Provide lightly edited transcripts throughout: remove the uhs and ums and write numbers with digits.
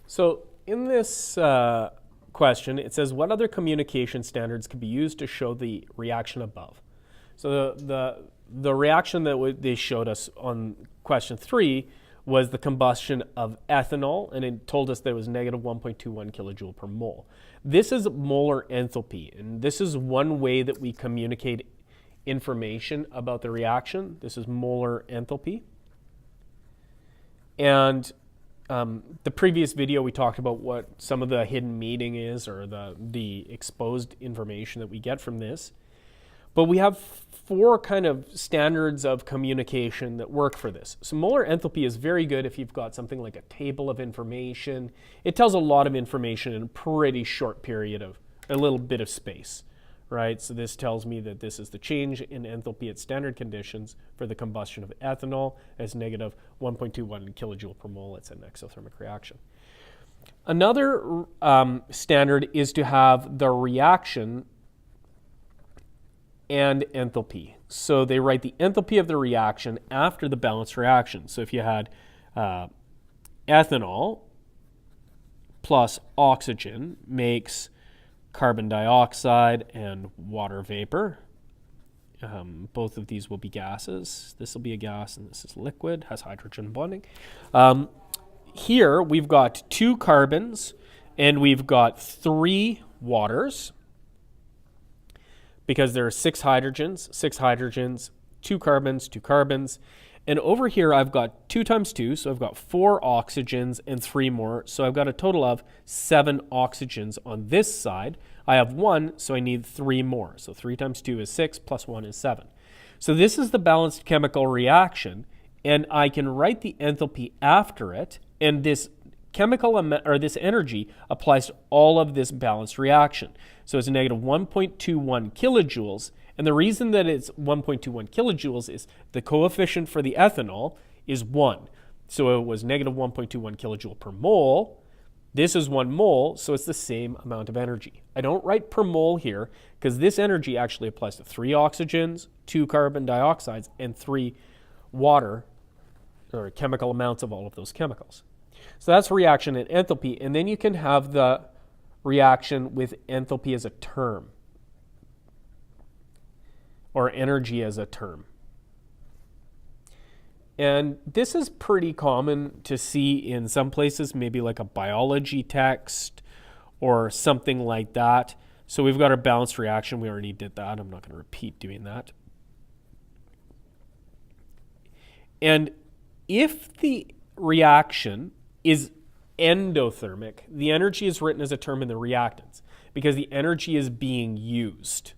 So in this question, it says, what other communication standards can be used to show the reaction above? So the reaction that they showed us on question 3 was the combustion of ethanol, and it told us there was negative 1.21 kilojoule per mole. This is molar enthalpy, and this is one way that we communicate information about the reaction. This is molar enthalpy. And the previous video, we talked about what some of the hidden meaning is, or the exposed information that we get from this. But we have 4 kind of standards of communication that work for this. So molar enthalpy is very good if you've got something like a table of information. It tells a lot of information in a pretty short period of a little bit of space, right? So this tells me that this is the change in enthalpy at standard conditions for the combustion of ethanol as negative 1.21 kilojoule per mole. It's an exothermic reaction. Another standard is to have the reaction and enthalpy. So they write the enthalpy of the reaction after the balanced reaction. So if you had ethanol plus oxygen makes carbon dioxide and water vapor. Both of these will be gases. This will be a gas and this is liquid, has hydrogen bonding. Here we've got 2 carbons and we've got 3 waters, because there are 6 hydrogens, 2 carbons, 2 carbons. And over here I've got 2 times 2, so I've got 4 oxygens and 3 more. So I've got a total of 7 oxygens on this side. I have 1, so I need 3 more. So 3 times 2 is 6, plus 1 is 7. So this is the balanced chemical reaction, and I can write the enthalpy after it, and this this energy applies to all of this balanced reaction. So it's negative 1.21 kilojoules. And the reason that it's 1.21 kilojoules is the coefficient for the ethanol is 1. So it was negative 1.21 kilojoule per mole. This is 1 mole, so it's the same amount of energy. I don't write per mole here because this energy actually applies to 3 oxygens, 2 carbon dioxides, and 3 water, or chemical amounts of all of those chemicals. So that's reaction and enthalpy, and then you can have the reaction with enthalpy as a term, or energy as a term. And this is pretty common to see in some places, maybe like a biology text or something like that. So we've got our balanced reaction. We already did that. I'm not going to repeat doing that. And if the reaction is endothermic, the energy is written as a term in the reactants because the energy is being used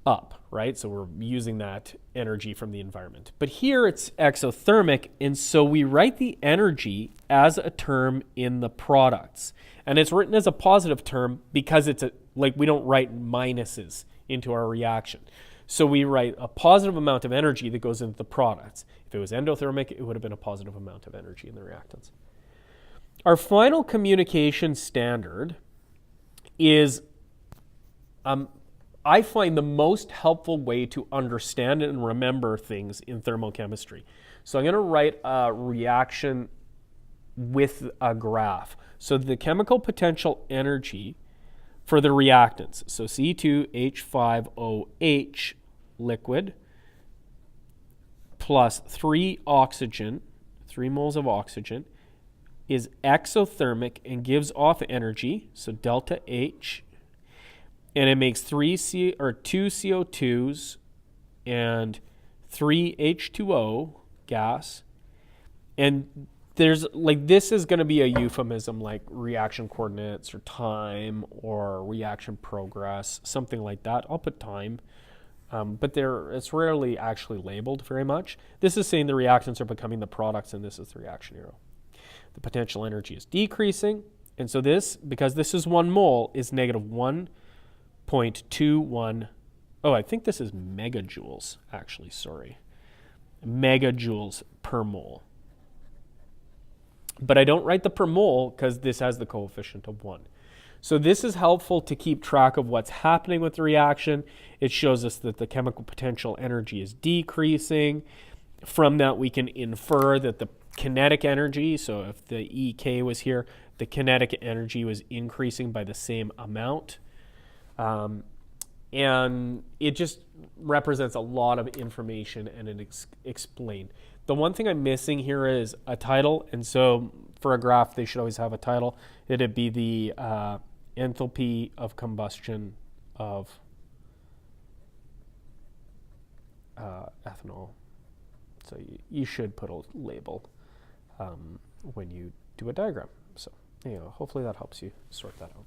up, right? So we're using that energy from the environment. But here it's exothermic, and so we write the energy as a term in the products. And it's written as a positive term because it's we don't write minuses into our reaction. So we write a positive amount of energy that goes into the products. If it was endothermic, it would have been a positive amount of energy in the reactants. Our final communication standard is, I find the most helpful way to understand and remember things in thermochemistry. So I'm going to write a reaction with a graph. So the chemical potential energy for the reactants, so C2H5OH liquid plus 3 oxygen, 3 moles of oxygen, is exothermic and gives off energy, so delta H, and it makes 2 CO2s and 3 H2O gas. And there's this is going to be a euphemism like reaction coordinates or time or reaction progress, something like that. I'll put time, but it's rarely actually labeled very much. This is saying the reactants are becoming the products, and this is the reaction arrow. The potential energy is decreasing, and so this, because this is 1 mole, is negative 1.21. Oh, I think this is megajoules, actually, sorry. Megajoules per mole. But I don't write the per mole because this has the coefficient of 1. So this is helpful to keep track of what's happening with the reaction. It shows us that the chemical potential energy is decreasing. From that, we can infer that the kinetic energy. So if the EK was here, the kinetic energy was increasing by the same amount. And it just represents a lot of information and it explained. The one thing I'm missing here is a title. And so for a graph, they should always have a title. It'd be the enthalpy of combustion of ethanol. So you should put a label when you do a diagram. So hopefully that helps you sort that out.